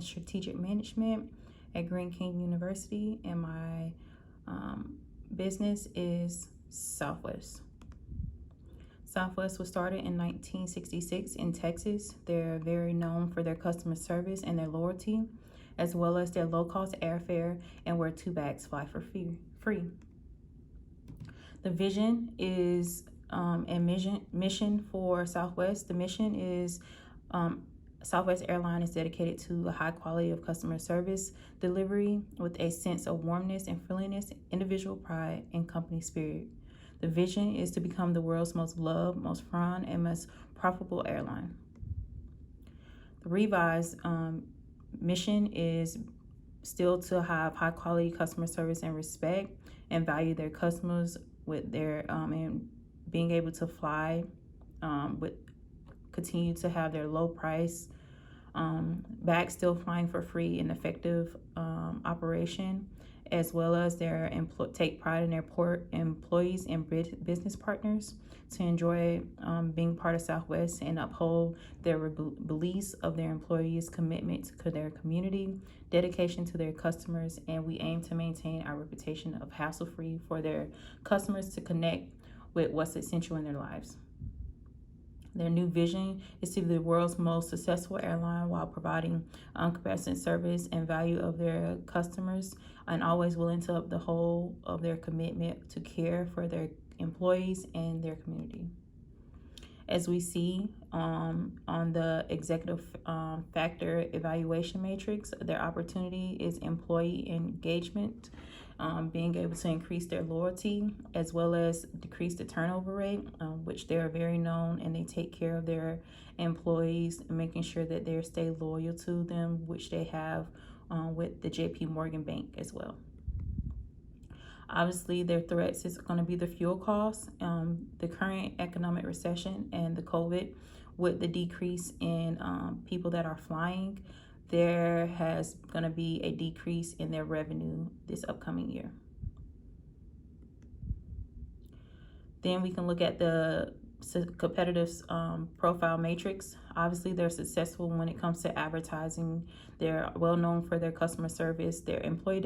Strategic Management at Green King University, and my business is Southwest. Southwest was started in 1966 in Texas. They're very known for their customer service and their loyalty, as well as their low-cost airfare and where 2 bags fly for free. The vision is and mission for Southwest. The mission is Southwest Airlines is dedicated to a high quality of customer service delivery with a sense of warmness and friendliness, individual pride, and company spirit. The vision is to become the world's most loved, most fun, and most profitable airline. The revised mission is still to have high quality customer service and respect and value their customers with their and being able to fly with continue to have their low price bags still flying for free and effective operation, as well as their take pride in their employees and business partners to enjoy being part of Southwest and uphold their beliefs of their employees' commitment to their community, dedication to their customers, and we aim to maintain our reputation of hassle-free for their customers to connect with what's essential in their lives. Their new vision is to be the world's most successful airline while providing uncompassionate service and value of their customers, and always willing to up the whole of their commitment to care for their employees and their community. As we see on the executive factor evaluation matrix, their opportunity is employee engagement, being able to increase their loyalty, as well as decrease the turnover rate, which they are very known, and they take care of their employees, making sure that they stay loyal to them, which they have with the JP Morgan Bank as well. Obviously, their threats is going to be the fuel costs, the current economic recession, and the COVID. With the decrease in people that are flying, there has going to be a decrease in their revenue this upcoming year. Then we can look at the competitive profile matrix. Obviously, they're successful when it comes to advertising. They're well known for their customer service, their employee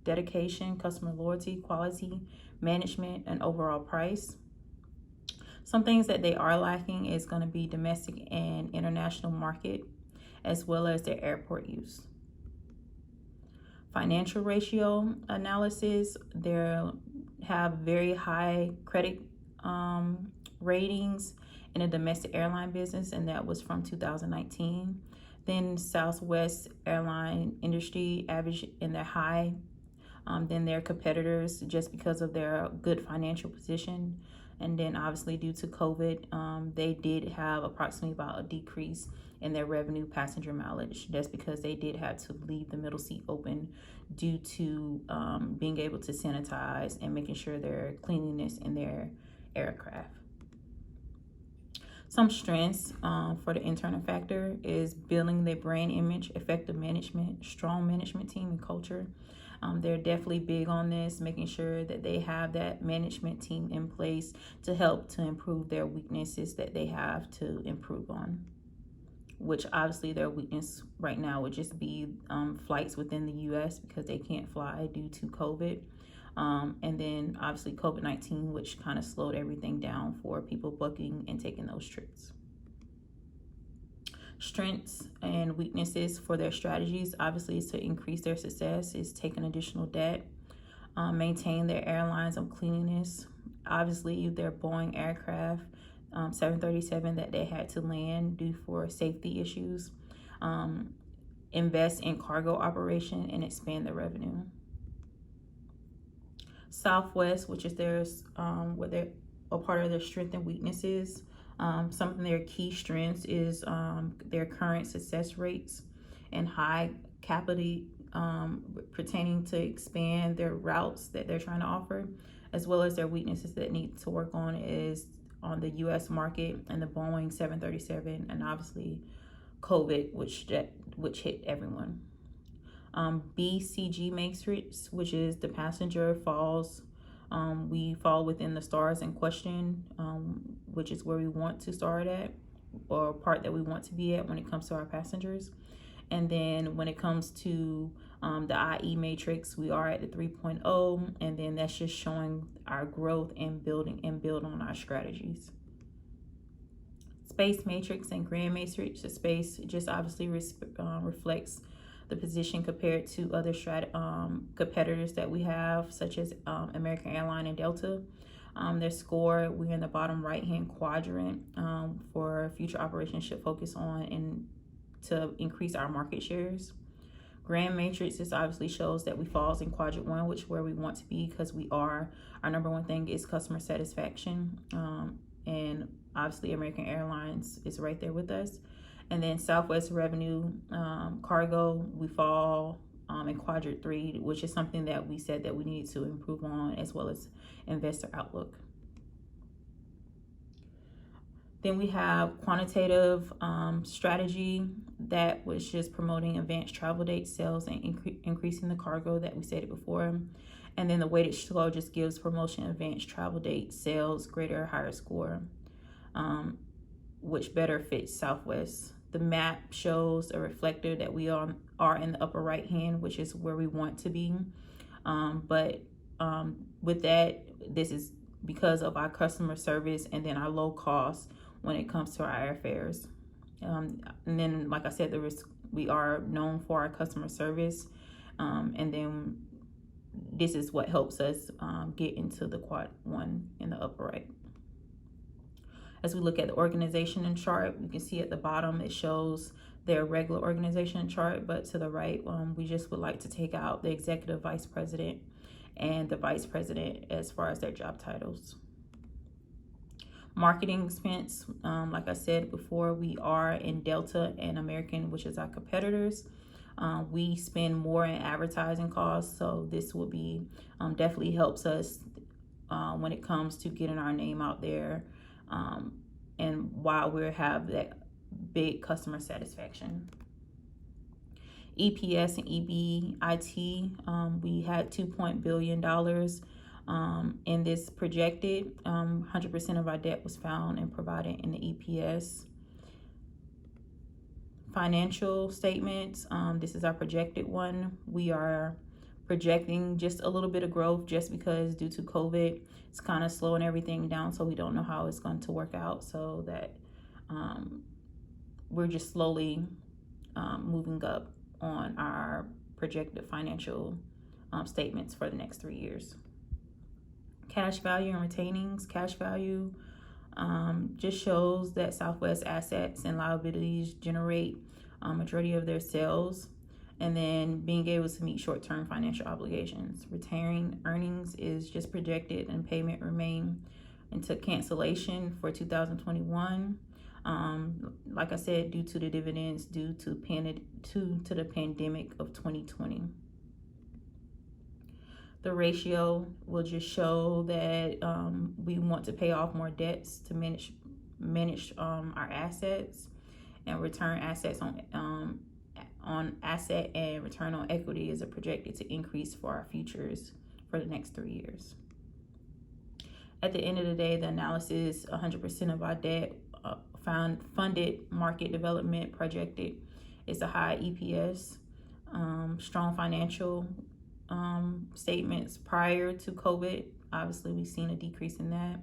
dedication, customer loyalty, quality, management, and overall price. Some things that they are lacking is going to be domestic and international market, as well as their airport use. Financial ratio analysis, they have very high credit ratings in a domestic airline business, and that was from 2019. Then Southwest airline industry average in their high than their competitors just because of their good financial position. And then obviously due to COVID, they did have approximately about a decrease in their revenue passenger mileage. That's because they did have to leave the middle seat open due to being able to sanitize and making sure their cleanliness in their aircraft. Some strengths for the internal factor is building their brand image, effective management, strong management team and culture. They're definitely big on this, making sure that they have that management team in place to help to improve their weaknesses that they have to improve on, which obviously their weakness right now would just be flights within the U.S. because they can't fly due to COVID. And then obviously COVID-19, which kind of slowed everything down for people booking and taking those trips. Strengths and weaknesses for their strategies, obviously, is to increase their success, is taking additional debt, maintain their airlines on cleanliness. Obviously, their Boeing aircraft, 737 that they had to land due for safety issues, invest in cargo operation and expand their revenue. Southwest, which is theirs, what they're a part of their strengths and weaknesses. Some of their key strengths is their current success rates and high capital pertaining to expand their routes that they're trying to offer, as well as their weaknesses that need to work on is on the U.S. market and the Boeing 737, and obviously COVID, which hit everyone. BCG matrix, which is the passenger falls. We fall within the stars in question, which is where we want to start at, or part that we want to be at when it comes to our passengers. And then when it comes to the IE matrix, we are at the 3.0, and then that's just showing our growth and build on our strategies. Space matrix and grand matrix. The space just obviously reflects the position compared to other competitors that we have, such as American Airlines and Delta. Their score, we're in the bottom right hand quadrant. For future operations should focus on and to increase our market shares. Grand matrix just obviously shows that we falls in quadrant 1, which is where we want to be, because our number one thing is customer satisfaction, and obviously American Airlines is right there with us. And then Southwest revenue, cargo, we fall in quadrant 3, which is something that we said that we need to improve on, as well as investor outlook. Then we have quantitative strategy that was just promoting advanced travel date sales and increasing the cargo that we stated before. And then the weighted score just gives promotion advanced travel date sales greater or higher score, which better fits Southwest. The map shows a reflector that we are in the upper right hand, which is where we want to be. With that, this is because of our customer service and then our low cost when it comes to our airfares. And then, like I said, we are known for our customer service. And then this is what helps us get into the quad 1 in the upper right. As we look at the organization chart, we can see at the bottom it shows their regular organization chart, but to the right, we just would like to take out the executive vice president and the vice president as far as their job titles. Marketing expense, like I said before, we are in Delta and American, which is our competitors. We spend more in advertising costs, so this will be definitely helps us when it comes to getting our name out there, and while we have that big customer satisfaction. EPS and EBIT, we had $2 billion in this projected. 100% of our debt was found and provided in the EPS. Financial statements, this is our projected one. We are projecting just a little bit of growth just because due to COVID, it's kind of slowing everything down, so we don't know how it's going to work out, so that we're just slowly moving up on our projected financial statements for the next 3 years. Cash value and retainings. Cash value just shows that Southwest assets and liabilities generate majority of their sales, and then being able to meet short-term financial obligations. Retained earnings is just projected and payment remain into cancellation for 2021. Like I said, due to the dividends due to the pandemic of 2020. The ratio will just show that we want to pay off more debts to manage our assets, and return assets on asset and return on equity is projected to increase for our futures for the next 3 years. At the end of the day, the analysis, 100% of our debt funded, market development projected is a high EPS, strong financial statements prior to COVID. Obviously, we've seen a decrease in that.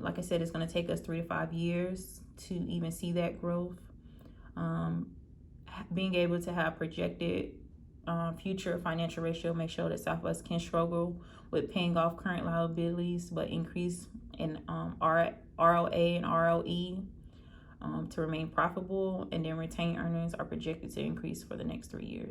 Like I said, it's going to take us 3 to 5 years to even see that growth. Being able to have projected future financial ratio make sure that Southwest can struggle with paying off current liabilities, but increase in ROA and ROE to remain profitable, and then retained earnings are projected to increase for the next 3 years.